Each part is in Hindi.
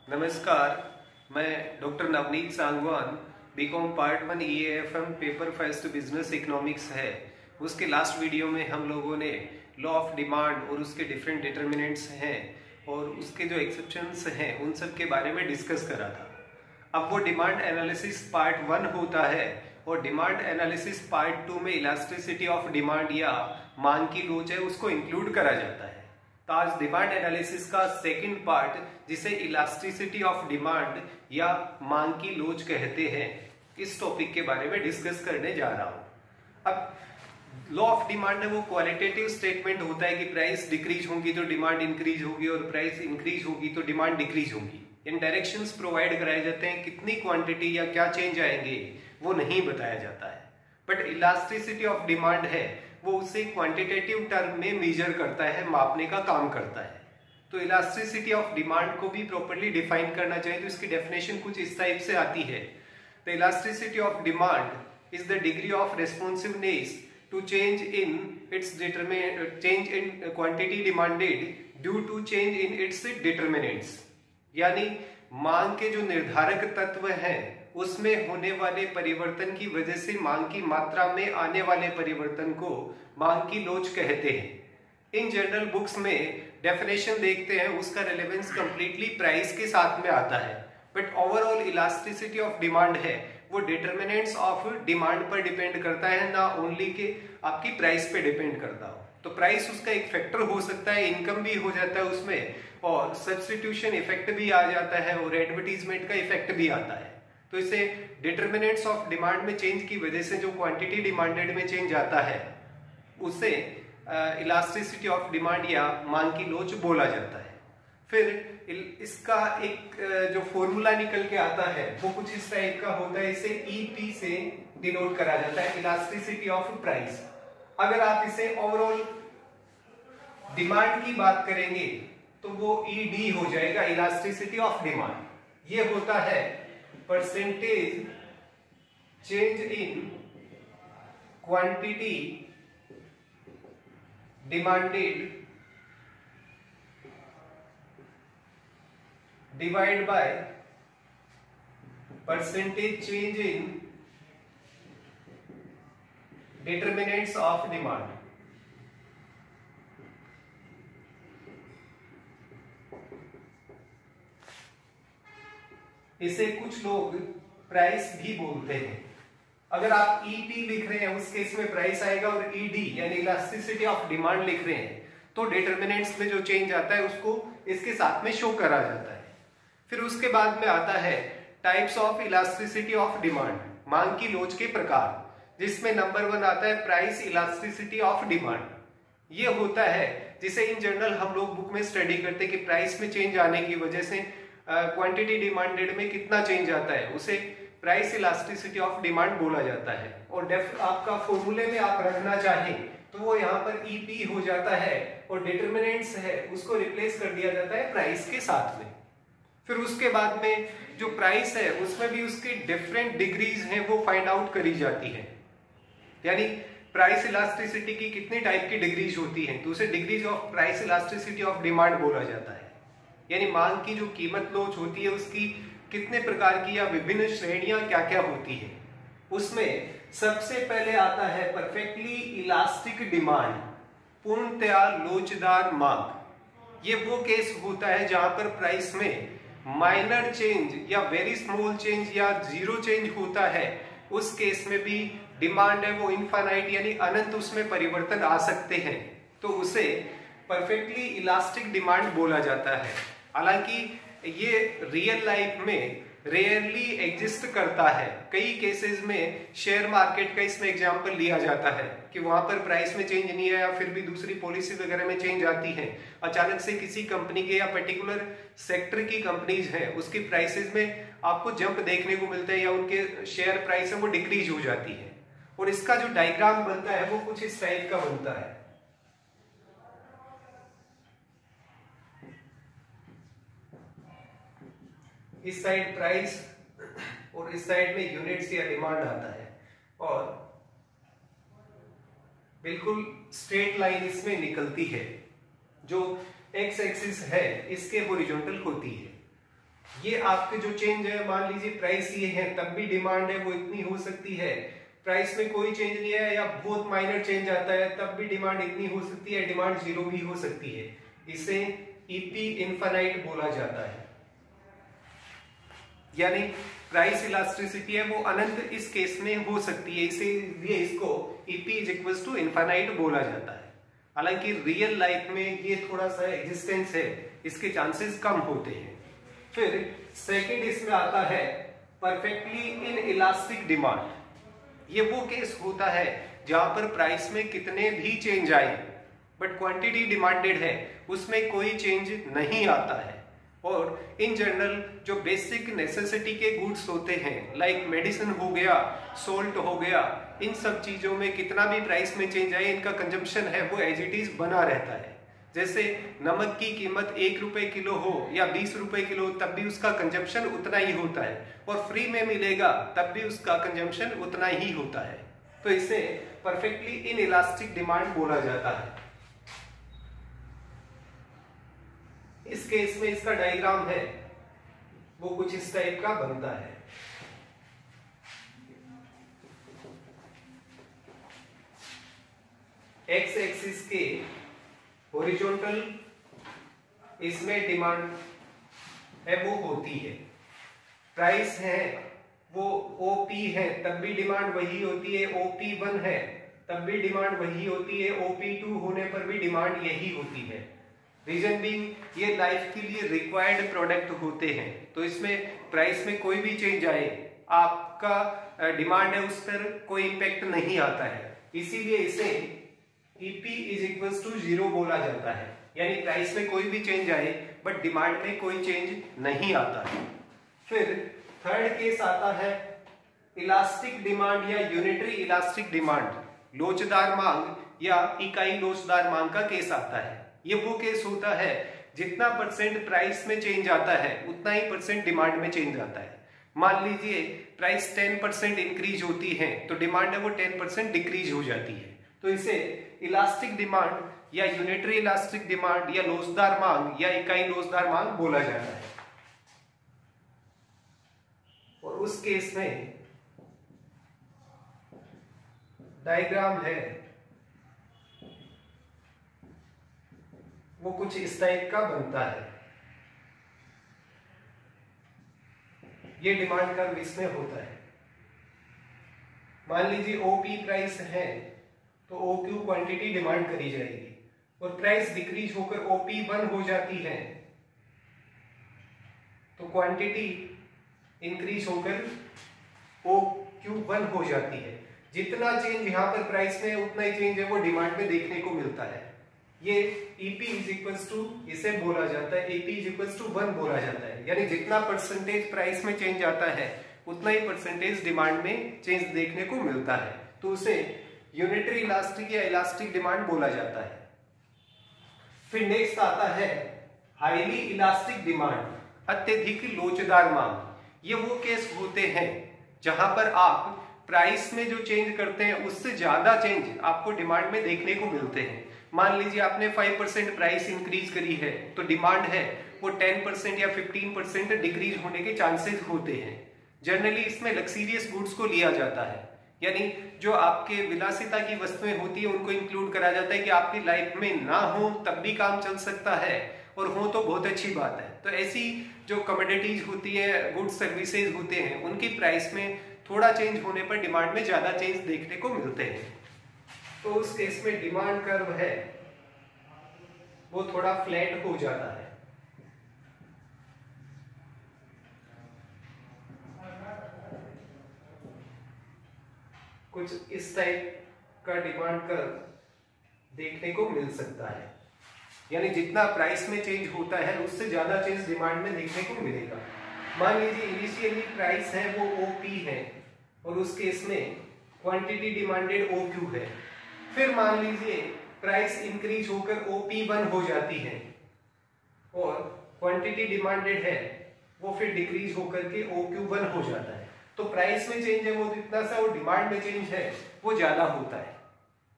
नमस्कार, मैं doctor Navneet Sangwan, BCom part 1 EAFM paper first business economics है। उसके लास्ट वीडियो में हम लोगों ने लॉ ऑफ डिमांड और उसके डिफरेंट डिटर्मिनेंट्स हैं और उसके जो एक्सेप्शंस हैं उन सब के बारे में डिस्कस करा था। अब वो डिमांड एनालिसिस पार्ट 1 होता है और डिमांड एनालिसिस पार्ट 2 में इलास्टिसिटी ऑफ डिमांड या मांग की लोच है उसको इंक्लूड करा जाता है। तो आज डिमांड एनालिसिस का सेकंड पार्ट, जिसे इलास्टिसिटी ऑफ डिमांड या मांग की लोच कहते हैं, इस टॉपिक के बारे में डिस्कस करने जा रहा हूं। अब लॉ ऑफ डिमांड है वो क्वालिटेटिव स्टेटमेंट होता है कि प्राइस डिक्रीज होगी तो डिमांड इंक्रीज होगी और प्राइस इंक्रीज होगी तो डिमांड डिक्रीज होगी। इन डायरेक्शंस प्रोवाइड कराए जाते हैं, कितनी क्वांटिटी या क्या चेंज आएंगे वो नहीं बताया जाता है। बट इलास्टिसिटी ऑफ डिमांड है वो उसे क्वांटिटेटिव टर्म में मेजर करता है, मापने का काम करता है। तो इलास्टिसिटी ऑफ डिमांड को भी प्रॉपर्ली डिफाइन करना चाहिए तो इसकी डेफिनेशन कुछ इस टाइप से आती है। The elasticity of demand is the degree of responsiveness to change in quantity demanded due to change in its determinants. यानी मांग के जो निर्धारक तत्व हैं उसमें होने वाले परिवर्तन की वजह से मांग की मात्रा में आने वाले परिवर्तन को मांग की लोच कहते हैं। इन जनरल बुक्स में डेफिनेशन देखते हैं, उसका रिलेवेंस कंप्लीटली प्राइस के साथ में आता है। But overall elasticity of demand है वो डिटर्मिनेंट्स ऑफ डिमांड पर डिपेंड करता है, ना ओनली के आपकी प्राइस पे डिपेंड करता हो। तो प्राइस उसका एक फैक्टर हो सकता है, इनकम भी हो जाता है उसमें, और सब्स्टिट्यूशन इफेक्ट भी आ जाता है और एडवर्टीजमेंट का इफेक्ट भी आता है। तो इसे डिटर्मिनेंट्स ऑफ डिमांड में चेंज की वजह से जो क्वांटिटी डिमांडेड में चेंज आता है उसे इलास्टिसिटी ऑफ डिमांड या मांग की लोच बोला जाता है। फिर इसका एक जो फॉर्मूला निकल के आता है वो कुछ इस टाइप का होता है। इसे EP से डिनोट करा जाता है, इलास्टिसिटी ऑफ प्राइस। अगर आप इसे ओवरऑल डिमांड की बात करेंगे तो वो ED हो जाएगा, इलास्टिसिटी ऑफ डिमांड। ये होता है percentage change in quantity demanded divide by percentage change in determinants of demand. इसे कुछ लोग प्राइस भी बोलते हैं। अगर आप EP लिख रहे हैं उस केस में प्राइस आएगा, और ED यानी इलास्टिसिटी ऑफ डिमांड लिख रहे हैं तो डिटर्मिनेंट्स में जो चेंज आता है उसको इसके साथ में शो करा जाता है। फिर उसके बाद में आता है types of elasticity of demand, मांग की लोच के प्रकार, जिसमें नंबर 1 आता है प्राइस इलास्टिसिटी ऑफ डिमांड। ये होता है जिसे इन जनरल हम लोग बुक में स्टडी करते हैं कि प्राइस में चेंज आने की वजह से क्वांटिटी डिमांडेड में कितना चेंज आता है, उसे प्राइस इलास्टिसिटी ऑफ डिमांड बोला जाता है। और आपका फॉर्मूले में आप रखना चाहें तो वो यहाँ पर EP हो जाता है और डिटर्मिनेंट्स है उसको रिप्लेस कर दिया जाता है प्राइस के साथ में। फिर उसके बाद में जो प्राइस है उसमें भी उसकी डिफरेंट डिग्रीज हैं वो फाइंड आउट करी जाती है। यानी प्राइस इलास्टिसिटी की कितनी टाइप की डिग्रीज होती हैं तो उसे degrees of price elasticity of demand बोला जाता है। यानी मांग की जो कीमत लोच होती है उसकी कितने प्रकार की या विभिन्न श्रेणियां क्या क्या होती है। उसमें सबसे पहले आता है परफेक्टली इलास्टिक डिमांड, पूर्णतया लोचदार मांग। ये वो केस होता है जहां पर प्राइस में माइनर चेंज या वेरी स्मॉल चेंज या जीरो चेंज होता है। उस केस में भी डिमांड है वो इनफाइनाइट यानी अनंत उसमें परिवर्तन आ सकते हैं, तो उसे परफेक्टली इलास्टिक डिमांड बोला जाता है। हालांकि ये रियल लाइफ में रेयरली एग्जिस्ट करता है। कई केसेस में शेयर मार्केट का इसमें एग्जांपल लिया जाता है कि वहां पर प्राइस में चेंज नहीं है या फिर भी दूसरी पॉलिसी वगैरह में चेंज आती है, अचानक से किसी कंपनी के या पर्टिकुलर सेक्टर की कंपनीज हैं उसकी प्राइसेस में आपको जंप देखने को मिलता है या उनके शेयर प्राइस है वो डिक्रीज हो जाती है। और इसका जो डायग्राम बनता है वो कुछ इस टाइप का बनता है। इस साइड प्राइस और इस साइड में यूनिट्स या डिमांड आता है, और बिल्कुल स्ट्रेट लाइन इसमें निकलती है जो एक्स एक्सिस है इसके हॉरिजॉन्टल होती है। ये आपके जो चेंज है, मान लीजिए प्राइस ये है तब भी डिमांड है वो इतनी हो सकती है, प्राइस में कोई चेंज नहीं है या बहुत माइनर चेंज आता है तब भी डिमांड इतनी हो सकती है, डिमांड जीरो भी हो सकती है। इसे ईपी इनफाइनाइट बोला जाता है, यानी प्राइस इलास्टिसिटी है वो अनंत इस केस में हो सकती है, इसीलिए इसको EP is equal to infinite बोला जाता है। हालांकि रियल लाइफ में ये थोड़ा सा एग्जिस्टेंस है, इसके चांसेस कम होते हैं। फिर सेकंड इसमें आता है परफेक्टली इन इलास्टिक डिमांड। ये वो केस होता है जहां पर प्राइस में कितने भी चेंज आए बट क्वांटिटी डिमांडेड है उसमें कोई चेंज नहीं आता है। और इन जनरल जो बेसिक नेसेसिटी के गुड्स होते हैं लाइक मेडिसिन हो गया, सोल्ट हो गया, इन सब चीजों में कितना भी प्राइस में चेंज आए इनका कंजम्पशन है वो एज इट इज बना रहता है। जैसे नमक की कीमत 1 रुपए किलो हो या 20 रुपए किलो तब भी उसका कंजम्पशन उतना ही होता है, और फ्री में मिलेगा तब भी उसका कंजम्पशन उतना ही होता है। तो इसे परफेक्टली इन इलास्टिक डिमांड बोला जाता है। इस केस में इसका डायग्राम है वो कुछ इस टाइप का बनता है। एक्स एक्सिस के हॉरिजॉन्टल इसमें डिमांड है वो होती है, प्राइस है वो ओपी है तब भी डिमांड वही होती है, OP1 है तब भी डिमांड वही होती है, OP2 होने पर भी डिमांड यही होती है। रीजन बीइंग ये लाइफ के लिए रिक्वायर्ड प्रोडक्ट होते हैं, तो इसमें प्राइस में कोई भी चेंज आए आपका डिमांड है उस पर कोई इंपैक्ट नहीं आता है, इसीलिए इसे ईपी इज इक्वल टू 0 बोला जाता है। यानी प्राइस में कोई भी चेंज आए बट डिमांड में कोई चेंज नहीं आता है। फिर थर्ड केस आता है इलास्टिक डिमांड या यूनिटरी इलास्टिक डिमांड, लोचदार मांग या इकाई लोचदार मांग का केस आता है। ये वो केस होता है जितना परसेंट प्राइस में चेंज आता है उतना ही परसेंट डिमांड में चेंज आता है। मान लीजिए प्राइस 10% इंक्रीज होती है तो डिमांड है वो 10% डिक्रीज हो जाती है, तो इसे इलास्टिक डिमांड या यूनिटरी इलास्टिक डिमांड या लोचदार मांग या इकाई लोचदार मांग बोला जाता है। और उस केस में डायग्राम है वो कुछ इस टाइप का बनता है। ये डिमांड कर्व इसमें होता है। मान लीजिए ओपी प्राइस है तो OQ क्वांटिटी डिमांड करी जाएगी और प्राइस डिक्रीज होकर OP1 हो जाती है तो क्वांटिटी इंक्रीज होकर OQ1 हो जाती है। जितना चेंज यहाँ पर प्राइस में उतना ही चेंज है वो डिमांड में देखने को मिलता है। ये EP इज इक्वल्स टू इसे बोला जाता है, AP इज इक्वल्स टू 1 बोला जाता है। यानी जितना परसेंटेज प्राइस में चेंज आता है उतना ही परसेंटेज डिमांड में चेंज देखने को मिलता है, तो उसे यूनिटरी इलास्टिक या इलास्टिक डिमांड बोला जाता है। फिर नेक्स्ट आता है हाईली इलास्टिक डिमांड, अत्यधिक लोचदार मांग। ये वो केस होते हैं जहां पर आप प्राइस में जो चेंज करते हैं उससे ज्यादा चेंज आपको डिमांड में देखने को मिलते हैं। मान लीजिए आपने 5% प्राइस इंक्रीज करी है तो डिमांड है वो 10% या 15% डिक्रीज होने के चांसेस होते हैं। जनरली इसमें लग्जरियस गुड्स को लिया जाता है, यानी जो आपके विलासिता की वस्तुएं होती है उनको इंक्लूड करा जाता है कि आपकी लाइफ में ना हो तब भी काम चल सकता है और हो तो बहुत अच्छी बात है। तो ऐसी जो कमोडिटीज होती है, गुड्स सर्विसेज होते हैं, उनकी प्राइस में थोड़ा चेंज होने पर डिमांड में ज्यादा चेंज देखने को मिलते हैं। तो उस केस में डिमांड कर्व है वो थोड़ा फ्लैट हो जाता है। कुछ इस टाइप का डिमांड कर्व देखने को मिल सकता है, यानी जितना प्राइस में चेंज होता है उससे ज्यादा चेंज डिमांड में देखने को मिलेगा। मान लीजिए इनिशियली प्राइस है वो OP है और उस केस में क्वांटिटी डिमांडेड OQ है। फिर मान लीजिए प्राइस इंक्रीज होकर OP1 हो जाती है और क्वांटिटी डिमांडेड है वो फिर डिक्रीज होकर के OQ1 हो जाता है, तो प्राइस में चेंज है वो जितना सा और डिमांड में चेंज है वो ज्यादा होता है।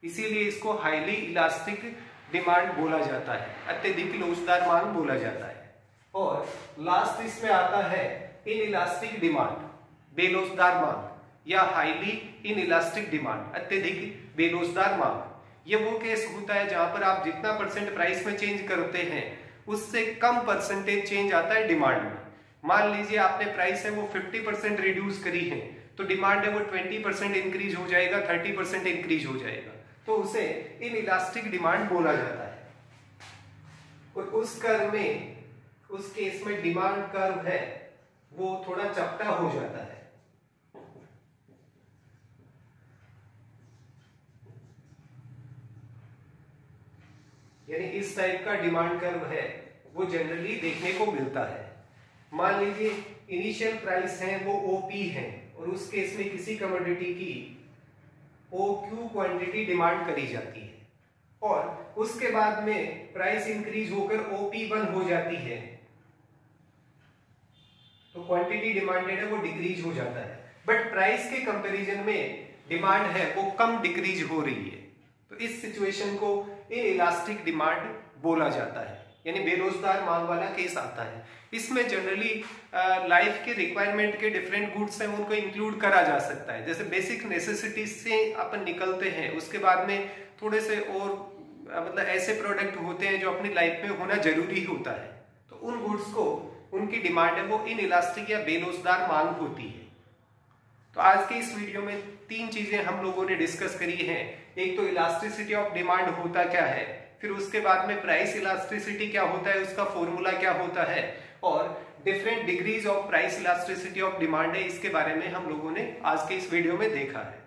इसीलिए इसको हाईली इलास्टिक डिमांड बोला जाता है, अत्यधिक लोचदार मांग बोला जाता है। और लास्ट इसमें आता है इनइलास्टिक डिमांड, बेलोसदार मांग या हाईली इनइलास्टिक डिमांड, अत्यधिक बेलोसदार मांग। ये वो केस होता है जहां पर आप जितना परसेंट प्राइस में चेंज करते हैं उससे कम परसेंटेज चेंज आता है डिमांड में। मान लीजिए आपने प्राइस है वो 50% रिड्यूस करी है, तो डिमांड है वो 20% इंक्रीज हो जाएगा, 30% इंक्रीज हो जाएगा, तो उसे इनइलास्टिक डिमांड बोला जाता है। और उस कर्व में, उस केस में डिमांड कर्व है वो थोड़ा चपटा हो जाता है। यानी इस टाइप का डिमांड कर्व है वो जनरली देखने को मिलता है। मान लीजिए इनिशियल प्राइस है वो ओपी है और उस केस में किसी कमोडिटी की ओक्यू क्वांटिटी डिमांड करी जाती है और उसके बाद में प्राइस इंक्रीज होकर OP1 हो जाती है, तो क्वांटिटी डिमांडेड है वो डिक्रीज हो जाता है, बट प्राइस के कंपैरिजन में डिमांड है वो कम डिक्रीज हो रही है, तो इस सिचुएशन को इनइलास्टिक डिमांड बोला जाता है, यानी बेरोजगार मांग वाला केस आता है। इसमें जनरली लाइफ के रिक्वायरमेंट के डिफरेंट गुड्स हैं उनको इंक्लूड करा जा सकता है। जैसे बेसिक नेसेसिटीज से अपन निकलते हैं, उसके बाद में थोड़े से और मतलब ऐसे प्रोडक्ट होते हैं जो अपनी लाइफ में होना जरूरी होता है, तो उन गुड्स को उनकी डिमांड है वो इनइलास्टिक या बेरोजगार मांग होती है। तो आज के इस वीडियो में 3 चीजें हम लोगों ने डिस्कस करी हैं। एक तो इलास्टिसिटी ऑफ डिमांड होता क्या है, फिर उसके बाद में प्राइस इलास्टिसिटी क्या होता है, उसका फॉर्मूला क्या होता है, और different degrees of price elasticity of demand है, इसके बारे में हम लोगों ने आज के इस वीडियो में देखा है।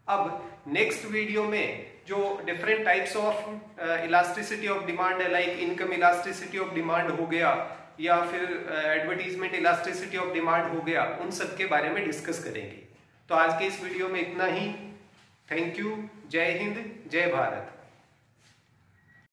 अब नेक्स्ट वीडियो में जो different types of elasticity of demand है, like income elasticity of demand हो गया या फिर एडवर्टीजमेंट इलास्टिसिटी ऑफ डिमांड हो गया, उन सब के बारे में डिस्कस करेंगे। तो आज के इस वीडियो में इतना ही। Thank you. जय हिंद, जय भारत।